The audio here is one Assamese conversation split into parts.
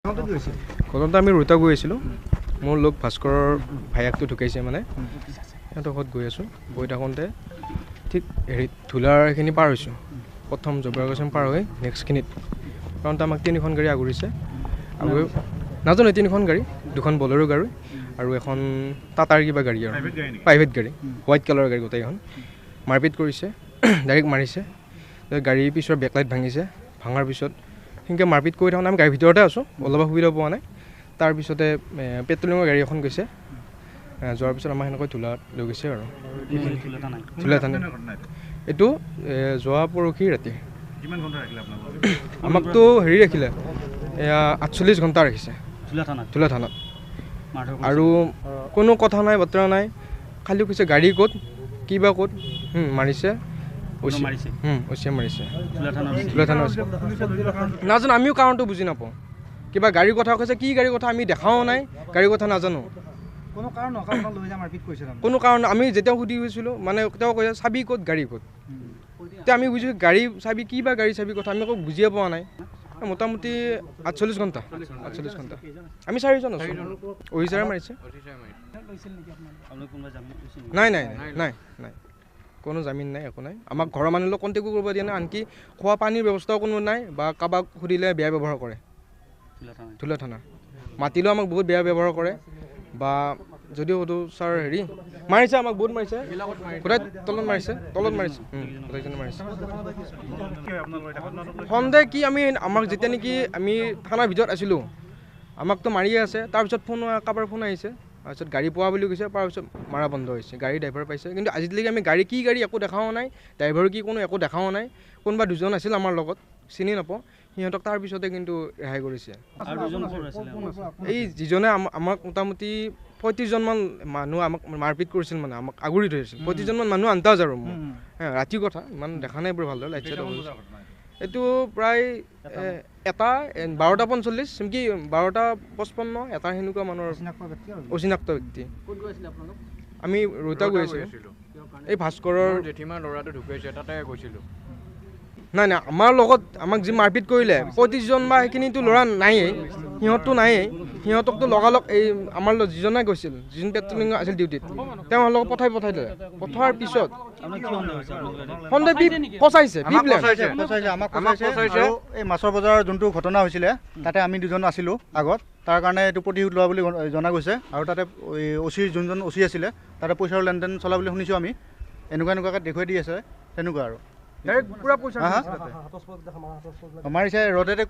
ঘটনাটো আমি ৰোহতাক গৈ আছিলোঁ। মোৰ লগ ভাস্কৰৰ ভায়েকটো ঢুকাইছে মানে সিহঁতৰ ঘৰত গৈ আছোঁ। গৈ থাকোঁতে ঠিক হেৰিত ধূলাৰখিনি পাৰ হৈছোঁ। প্ৰথম জবৰাগছন পাৰ হৈ নেক্সটখিনিত কাৰণ আমাক তিনিখন গাড়ী আগুৰিছে। নাজানো তিনিখন গাড়ী, দুখন বলেৰো গাড়ী আৰু এখন টাটাৰ কিবা গাড়ী আৰু প্ৰাইভেট গাড়ী, হোৱাইট কালাৰৰ গাড়ী গোটেইখন। মাৰপিট কৰিছে, ডাইৰেক্ট মাৰিছে। গাড়ীৰ পিছৰ বেকলাইট ভাঙিছে। ভাঙাৰ পিছত সেনেকৈ মাৰপিট কৰি থাকোঁতে আমি গাড়ীৰ ভিতৰতে আছোঁ, অলপ সুবিধা পোৱা নাই। তাৰপিছতে পেট্ৰলিঙৰ গাড়ী এখন গৈছে, যোৱাৰ পিছত আমাক সেনেকৈ ধূলাত লৈ গৈছে আৰু ধূলা থানে। এইটো যোৱা পৰহি ৰাতি। আমাকতো হেৰি ৰাখিলে 48 ঘণ্টা ৰাখিছে ধূলা থানাত। আৰু কোনো কথা নাই, বতৰা নাই, খালি কৈছে গাড়ী ক'ত, কিবা ক'ত, মাৰিছে ঐচিয়া মাৰিছে ধূলা থানা। নাজানো, আমিও কাৰণটো বুজি নাপাওঁ। কিবা গাড়ীৰ কথা কৈছে, কি গাড়ীৰ কথা আমি দেখাও নাই, গাড়ীৰ কথা নাজানো। কোনো কাৰণ আমি যেতিয়া সুধি গৈছিলোঁ মানে তেওঁ কৈছে চাবি ক'ত, গাড়ী ক'ত। এতিয়া আমি বুজিছোঁ গাড়ী চাবি, কি বা গাড়ী চাবি কথা আমি একো বুজিয়ে পোৱা নাই। মোটামুটি 48 ঘণ্টা আমি 4জন আছোঁ। অফিচাৰে মাৰিছে। নাই নাই নাই নাই, কোনো জামিন নাই, একো নাই। আমাক ঘৰৰ মানুহৰ লগত কণ্টেক্টো কৰিব দিয়া নাই। আনকি খোৱা পানীৰ ব্যৱস্থাও কোনো নাই, বা কাৰোবাক সুধিলে বেয়া ব্যৱহাৰ কৰে। ধূলা থানা মাতিলেও আমাক বহুত বেয়া ব্যৱহাৰ কৰে। বা যদিও সুধো ছাৰ হেৰি মাৰিছে, আমাক বহুত মাৰিছে, গোটেই তলত মাৰিছে গোটেইজনে মাৰিছে। সন্দেহ কি, আমাক যেতিয়া নেকি আমি থানাৰ ভিতৰত আছিলোঁ আমাকতো মাৰিয়ে আছে। তাৰপিছত কাৰোবাৰ ফোন আহিছে, তাৰপিছত গাড়ী পোৱা বুলি কৈছে, তাৰপিছত মাৰা বন্ধ হৈছে। গাড়ী ড্ৰাইভাৰ পাইছে, কিন্তু আজিলৈকে আমি গাড়ী কি গাড়ী একো দেখাও নাই, ড্ৰাইভাৰ কি কোনো একো দেখাও নাই। কোনোবা দুজন আছিল আমাৰ লগত, চিনি নাপাওঁ সিহঁতক। তাৰপিছতে কিন্তু ৰেহাই কৰিছে। এই যিজনে আমাক মোটামুটি 35জনমান মানুহ আমাক মাৰপিট কৰিছিল, মানে আমাক আগুৰি ধৰিছিল। 35জনমান মানুহ আন্দাজ আৰু মোৰ ৰাতিৰ কথা, ইমান দেখা নাই বৰ ভালদৰে, লাইট চাইট। এইটো প্ৰায় 12:45 কি 12:55 এটা সেনেকুৱা মানুহৰ অচিনাক্ত ব্যক্তি। আমি ৰোহতাক গৈ আছিলোঁ। এই ভাস্কৰৰ জেঠীমাৰ ল'ৰাটো ঢুকাইছে, তাতে গৈছিলোঁ। নাই নাই, আমাৰ লগত আমাক যি মাৰপিট কৰিলে 35জন বা সেইখিনিতো ল'ৰা নায়েই, সিহঁততো নায়েই। সিহঁতকতো লগালগ এই আমাৰ যিজনে গৈছিল, যিজন পেট্ৰলিং আছিল ডিউটিত, তেওঁ লগত পঠাই দিলে। পঠোৱাৰ পিছত সন্দেহ ফচাইছে। এই মাছৰ বজাৰৰ যোনটো ঘটনা হৈছিলে তাতে আমি দুজন আছিলোঁ আগত, তাৰ কাৰণে এইটো প্ৰতিশোধ লোৱা বুলি জনা গৈছে। আৰু তাতে যোনজন অচি আছিলে তাতে পইচাৰ লেনদেন চলা বুলি শুনিছোঁ আমি। এনেকুৱাকৈ দেখুৱাই দি আছে, তেনেকুৱা আৰু মাৰিছে। ৰডেৰে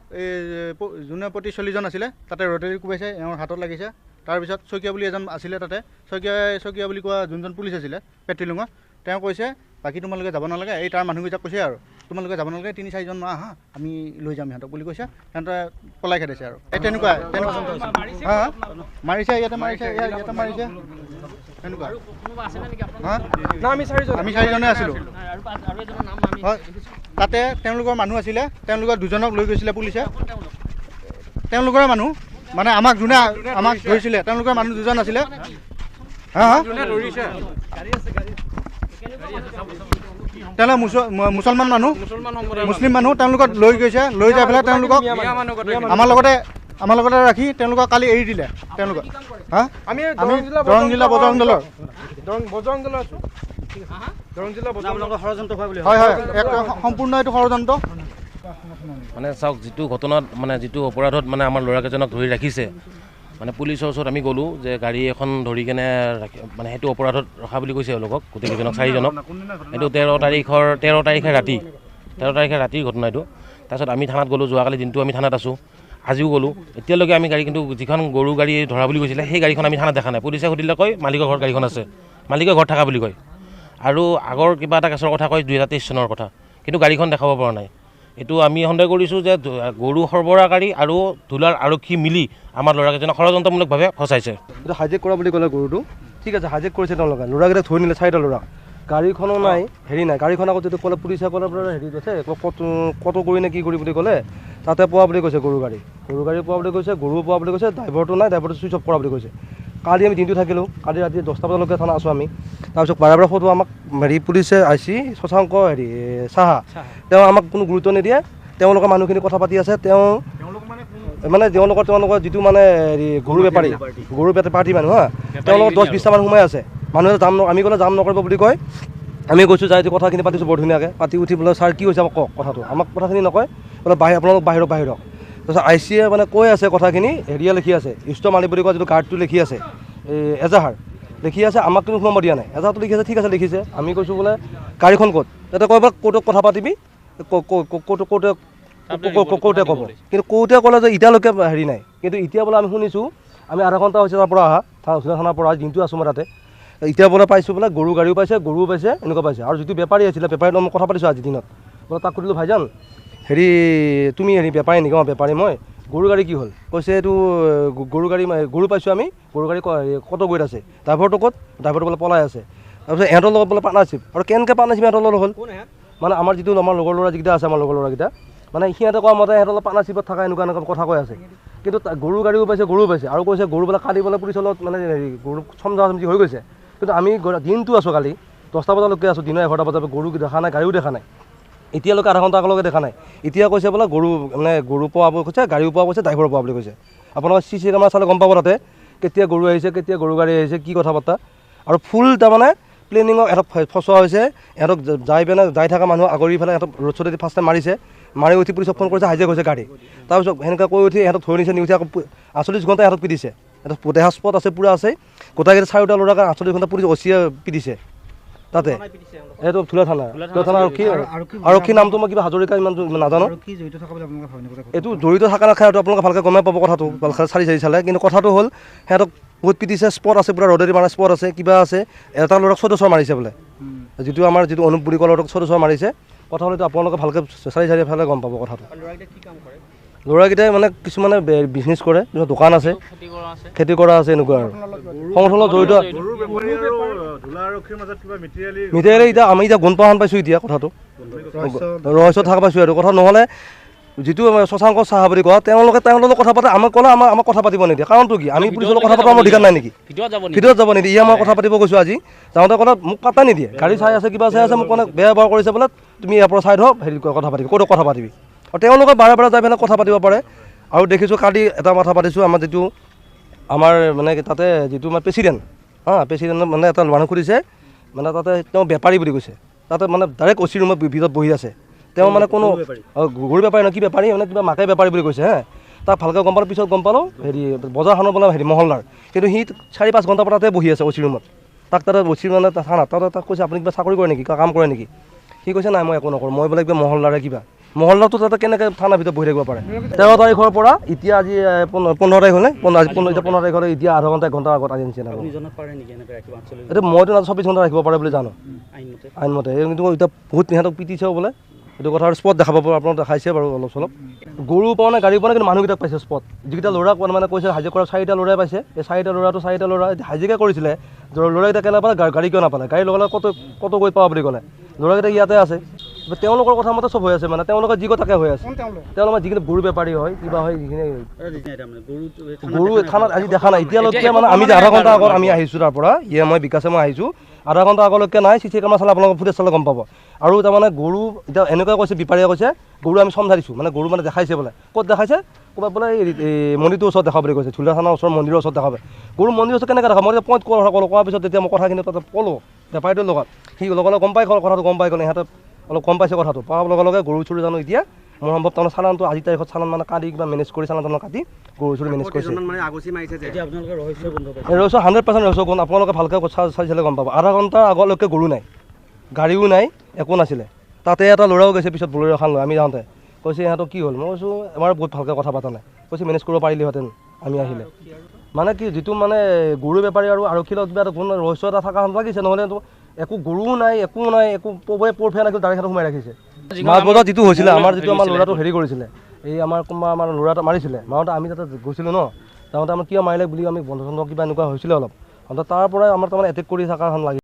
যোনে 40জন আছিলে তাতে ৰডেৰে কোবাইছে, এওঁৰ হাতত লাগিছে। তাৰপিছত শইকীয়া বুলি এজন আছিলে তাতে, শইকীয়া বুলি কোৱা যোনজন পুলিচ আছিলে পেট্ৰলিঙৰ, তেওঁ কৈছে বাকী তোমালোকে যাব নালাগে। এই তাৰ মানুহকেইটাক কৈছে আৰু তোমালোকে যাব নালাগে, 3-4জন আহা, আমি লৈ যাম সিহঁতক বুলি কৈছে। সিহঁতে পলাই খেদাইছে আৰু এই তেনেকুৱা মাৰিছে, ইয়াতে মাৰিছে তেনেকুৱা। আমি 4জনে আছিলোঁ তাতে। তেওঁলোকৰ মানুহ আছিলে, তেওঁলোকৰ 2জনক লৈ গৈছিলে পুলিচে। তেওঁলোকৰে মানুহ মানে আমাক যোনে আমাক ধৰিছিলে, তেওঁলোকৰ মানুহ 2জন আছিলে। তেওঁলোক মুছলমান মানুহ, মুছলিম মানুহ। তেওঁলোকক লৈ গৈছে, লৈ যাই পেলাই তেওঁলোকক আমাৰ লগতে ৰাখি তেওঁলোকক কালি এৰি দিলে। তেওঁলোকক আমি দৰং জিলা বজৰং দলৰ হয় হয়, সম্পূৰ্ণ এইটো ষড়যন্ত্ৰ। মানে চাওক, যিটো ঘটনাত মানে যিটো অপৰাধত মানে আমাৰ ল'ৰাকেইজনক ধৰি ৰাখিছে, মানে পুলিচৰ ওচৰত আমি গ'লোঁ যে গাড়ী এখন ধৰি কেনে মানে সেইটো অপৰাধত ৰখা বুলি কৈছে এওঁলোকক, গোটেইকেইজনক 4জনক। এইটো 13 তাৰিখে ৰাতিৰ ঘটনা এইটো। তাৰপিছত আমি থানাত গ'লোঁ, যোৱাকালি দিনটো আমি থানাত আছোঁ, আজিও গ'লোঁ। এতিয়ালৈকে আমি গাড়ী, কিন্তু যিখন গৰু গাড়ী ধৰা বুলি কৈছিলে সেই গাড়ীখন আমি থানাত দেখা নাই। পুলিচে সুধিলে কয় মালিকৰ ঘৰত গাড়ীখন আছে, মালিকৰ ঘৰত থকা বুলি কয়। আৰু আগৰ কিবা এটা কেছৰ কথা কয় 2023 চনৰ কথা, কিন্তু গাড়ীখন দেখাব পৰা নাই। এইটো আমি সন্দেহ কৰিছোঁ যে গৰু সৰবৰাহকাৰী আৰু ধূলাৰ আৰক্ষী মিলি আমাৰ ল'ৰাকেইজনক ষড়যন্ত্ৰমূলকভাৱে ফচাইছে। এইটো হাইজেক কৰা বুলি ক'লে গৰুটো, ঠিক আছে, হাইজেক কৰিছে তেওঁলোকে। ল'ৰাকেইটা ধৰি নিলে 4টা ল'ৰা, গাড়ীখনো নাই, হেৰি নাই। গাড়ীখন আকৌ যিটো ক'লে পুলিচে ক'লে হেৰি গৈছে কত কৰি নে কি কৰি বুলি ক'লে, তাতে পোৱা বুলি কৈছে। গৰু গাড়ী পোৱা বুলি কৈছে, গৰু পোৱা বুলি কৈছে। ড্ৰাইভাৰটো নাই, ড্ৰাইভাৰটো চুইচ অফ কৰা বুলি কৈছে। কালি আমি দিনটো থাকিলোঁ, কালি ৰাতি 10টা বজালৈকে থানা আছোঁ আমি। তাৰপিছত বাৰে ফটো আমাক পুলিচে আহিছে, শশাংক চাহা, তেওঁ আমাক কোনো গুৰুত্ব নিদিয়ে। তেওঁলোকৰ মানুহখিনি কথা পাতি আছে, মানে তেওঁলোকৰ যিটো মানে হেৰি গৰু বেপাৰী পাৰ্টি মানুহ হা তেওঁলোকৰ 10-20টা মানুহ সোমাই আছে মানুহে আমি ক'লে জাম নকৰিব বুলি কয় আমি কৈছোঁ যাই কথাখিনি পাতিছোঁ বৰ ধুনীয়াকৈ পাতি উঠি বোলে ছাৰ কি হৈছে আমাক কওক কথাটো আমাক কথাখিনি নকয় বোলে আপোনালোক বাহিৰক তাৰপিছত IC মানে কৈ আছে কথাখিনি হেৰিয়ে লিখি আছে ইষ্ট মালিক বুলি কোৱা যিটো গাৰ্ডটো লিখি আছে এই এজাহাৰ লিখি আছে আমাক কিন্তু সোমাব দিয়া নাই এজাহাৰটো লিখি আছে ঠিক আছে লিখিছে আমি কৈছোঁ বোলে গাড়ীখন ক'ত তাতে কয় বোলে কোৰ্টত কথা পাতিবি কওঁতে ক'ব কিন্তু কওঁতে ক'লে যে এতিয়ালৈকে হেৰি নাই কিন্তু এতিয়া বোলে আমি শুনিছোঁ আমি আধা ঘণ্টা হৈছে তাৰ পৰা অহা থানাৰ পৰা দিনটো আছোঁ মই তাতে এতিয়া বোলে পাইছোঁ বোলে গৰু গাড়ীও পাইছে গৰুও পাইছে এনেকুৱা পাইছে আৰু যিটো বেপাৰী আছিলে বেপাৰীটো মই কথা পাতিছোঁ আজি দিনত বোলে তাক সুধিলোঁ ভাইজান হেৰি তুমি হেৰি বেপাৰী নেকি অঁ বেপাৰী মই গৰু গাড়ী কি হ'ল কৈছে এইটো গৰু গাড়ী গৰু পাইছোঁ আমি গৰু গাড়ী কত গৈ আছে ড্ৰাইভাৰটো ক'ত ড্ৰাইভাৰটো বোলে পলাই আছে তাৰপিছত ইহঁতৰ লগত বোলে পাৰ্টনাৰশ্বিপ আৰু কেনেকৈ পাৰ্টনাৰশ্বিপ ইহঁতৰ লগত হ'ল মানে আমাৰ যিটো আমাৰ লগৰ ল'ৰা যিকেইটা আছে আমাৰ লগৰ ল'ৰাকেইটা মানে সিহঁতে কোৱা মতে সিহঁতৰ লগত পাৰ্টনাৰশ্বিপত থকা এনেকুৱা কথা কৈ আছে কিন্তু গৰু গাড়ীও পাইছে গৰুও পাইছে আৰু কৈছে গৰু বোলে কালি বোলে পুলিচৰ লগত মানে হেৰি গৰু চমজি হৈ গৈছে কিন্তু আমি দিনটো আছোঁ কালি 10টা বজালৈকে আছোঁ দিনৰ 11টা বজাৰ গৰু দেখা নাই গাড়ীও দেখা নাই এতিয়ালৈকে আধা ঘণ্টা আগলৈকে দেখা নাই এতিয়া কৈছে বোলে গৰু পোৱা কৈছে গাড়ীও পোৱা কৈছে ড্ৰাইভাৰ পোৱা বুলি কৈছে আপোনালোকে CC কেমেৰা চালে গম পাব তাতে কেতিয়া গৰু আহিছে কেতিয়া গৰু গাড়ী আহিছে কি কথা বাৰ্তা আৰু ফুল তাৰমানে প্লেনিঙক ইহঁতক ফচোৱা হৈছে ইহঁতক যাই থকা মানুহ আগৰি পেলাই ইহঁতক ৰোড শ্ব'তে ফাৰ্ষ্ট টাইম মাৰি উঠি পুলিচক ফোন কৰিছে হাইজেক হৈছে গাড়ী তাৰপিছত সেনেকৈ কৈ উঠি ইহঁতক ধৰি নিছে নি উঠি আকৌ 48 ঘণ্টা ইহঁতক পিটিছে ইহঁতক দেহা স্পট আছে পূৰা আছে গোটেইকেইটা 4টা ল'ৰাক 48 ঘণ্টা পুলিচ অচিয়ে পিটিছে তাতে এইটো থুলা থানা আৰক্ষী নামটো মই কিবা হাজৰিকা ইমান নাজানো এইটো জড়িত থকা নাখায় এইটো আপোনালোকে ভালকৈ গমেই পাব কথাটো ভালকৈ চাৰি চালে কিন্তু কথাটো হ'ল সিহঁতক বহুত পিটিছে স্পট আছে পূৰা ৰ'দেৰি মাৰা স্পট আছে কিবা আছে এটা ল'ৰাক 14 মাৰিছে বোলে যিটো আমাৰ যিটো অনুপ বুলি ক'লে 14 মাৰিছে কথা হ'লে আপোনালোকে ভালকৈ চাৰিফালে গম পাব কথাটো ল'ৰাকেইটাই মানে কিছুমানে বিজনেছ কৰে দোকান আছে খেতি কৰা আছে এনেকুৱা আৰু সংগঠনৰ জড়িত মিটাৰেলি এতিয়া আমি এতিয়া গুণপাহান পাইছোঁ এতিয়া কথাটো ৰহস্য থকা পাইছোঁ আৰু কথা নহ'লে যিটো শশাংক চাহা বুলি কোৱা তেওঁলোকৰ লগত কথা পাতে আমাক ক'লে আমাক কথা পাতিব নিদিয়ে কাৰণটো কি আমি পুলিচৰ লগত কথা পাতিব আমাৰ অধিকাৰ নাই নেকি ভিতৰত যাব নিদিয়ে ইয়ে মই কথা পাতিব গৈছোঁ আজি যাওঁতে ক'লে মোক পাতা নিদিয়ে গাড়ী চাই আছে কিবা চাই আছে মোক মানে বেয়া ব্যৱহাৰ কৰিছে বোলে তুমি ইয়াৰ পৰা চাই ধৰক হেৰি কথা পাতিবি ক'ত কথা পাতিবি আৰু তেওঁলোকে বাৰে যাই পেলাই কথা পাতিব পাৰে আৰু দেখিছোঁ কালি এটা কথা পাতিছোঁ আমাৰ যিটো আমাৰ মানে তাতে যিটো আমাৰ প্ৰেচিডেণ্ট প্ৰেচিডেণ্টে মানে এটা মানুহ সুধিছে মানে তাতে তেওঁ বেপাৰী বুলি কৈছে তাতে মানে ডাইৰেক্ট OC ৰুমত ভিতৰত বহি আছে তেওঁ মানে কোনো গৰু বেপাৰী নহয় কি বেপাৰী মানে কিবা মাকে বেপাৰী বুলি কৈছে তাক ভালকৈ গম পালোঁ পিছত গম পালোঁ হেৰি বজাৰখনৰ বোলে হেৰি মহল্লাৰ কিন্তু সি 4-5 ঘণ্টা পৰা তাতে বহি আছে OC ৰুমত তাক তাতে OC মানে থানাত তাক কৈছে আপুনি কিবা চাকৰি কৰে নেকি কাম কৰে নেকি সি কৈছে নাই মই একো নকৰোঁ মই বোলে কিবা মহল্লাৰে কিবা মহল্লাটো তাতে কেনেকৈ থানাৰ ভিতৰত বহি থাকিব পাৰে 13 তাৰিখৰ পৰা এতিয়া আজি 15 তাৰিখ হ'লে 15 তাৰিখ হ'লে এতিয়া আধা ঘণ্টা 1 ঘণ্টা আগত আনিছে এইটো মইতো 24 ঘণ্টা ৰাখিব পাৰে বুলি জানো আইনমতে কিন্তু এতিয়া বহুত সিহঁতক পিটিছেও বোলে এইটো কথা স্পট দেখাব পাব আপোনালোকে দেখাইছে বাৰু অলপ চলপ গৰু পোৱা নাই গাড়ী পোৱা নাই কিন্তু মানুহকেইটাক পাইছে স্পট যিকেইটা ল'ৰাক মানে কৈছে হাজিৰা কৰা 4টা ল'ৰাই পাইছে এই 4টা ল'ৰা হাজিৰা কৰিছিলে ল'ৰাকেইটা কেনে পালে গাড়ী কিয় নাপালে গাড়ী লগালে কত গৈ পাব বুলি ক'লে ল'ৰাকেইটা ইয়াতে আছে তেওঁলোকৰ কথা মতে চব হৈ আছে মানে তেওঁলোকে যি কথাকে হৈ আছে তেওঁলোকে যিখিনি গৰু বেপাৰী হয় কিবা হয় যিখিনি গৰু থানাত আজি দেখা নাই এতিয়ালৈকে মানে আমি যে আধা ঘণ্টা আগত আমি আহিছোঁ তাৰ পৰা মই বিকাশে মই আহিছোঁ আধা ঘণ্টা আগলৈকে নাই CC কেমেৰা চালে আপোনালোকে ফুটেজ চালে গম পাব আৰু তাৰমানে গৰু এতিয়া এনেকুৱা কৈছে বেপাৰীয়ে কৈছে গৰু আমি চম্ভালিছোঁ মানে গৰু মানে দেখাইছে বোলে ক'ত দেখাইছে ক'ৰবাত বোলে এই মন্দিৰটোৰ ওচৰত দেখা বুলি কৈছে ঝুলা থানাৰ ওচৰৰ মন্দিৰৰ ওচৰত দেখাব গৰু মন্দিৰৰ ওচৰত কেনেকৈ দেখা মই এতিয়া পইণ্ট কোৱাৰ পিছত তেতিয়া মই কথাখিনি তাতে ক'লোঁ বেপাৰীটোৰ লগত সি লগে গম পাই কথাটো গম পাই গ'লে সিহঁতে অলপ গম পাইছে কথাটো পোৱাৰ লগে গৰু চুৰি জানো এতিয়া মোৰ সম্ভৱ তাৰমানে চালানটো আজি তাৰিখত চালান মানে কাটি কিবা মেনেজ কৰি চালান কাটি গৰু চুৰি মেনেজ কৰিছে ৰহস্য 100% ৰহস্য গুণ আপোনালোকে ভালকৈ চাইছিলে গম পাব আধা ঘণ্টা আগলৈকে গৰু নাই গাড়ীও নাই একো নাছিলে তাতে এটা ল'ৰাও গৈছে পিছত বলেৰ' এখন লৈ আমি যাওঁতে কৈছে ইহঁতক কি হ'ল মই কৈছোঁ আমাৰ বহুত ভালকৈ কথা পতা নাই কৈছে মেনেজ কৰিব পাৰিলোহেঁতেন আমি আহিলে মানে কি যিটো মানে গৰু বেপাৰী আৰু আৰক্ষীৰ লগত কিবা এটা গুণ ৰহস্য এটা থকা লাগিছে নহ'লেতো একো গৰুও নাই একো পৰফেয়া নাই ডাইৰেক্ট সোমাই ৰাখিছে মাছ বজাৰত যিটো হৈছিলে আমাৰ ল'ৰাটো হেৰি কৰিছিলে এই আমাৰ ল'ৰা এটা মাৰিছিলে মাৰোঁতে আমি তাতে গৈছিলোঁ ন যাওঁতে আমাৰ কিয় মাৰিলে বুলি আমি বন্ধু কিবা এনেকুৱা হৈছিলে অলপ তাৰ পৰাই আমাৰ তাৰমানে এটেক কৰি থকা লাগে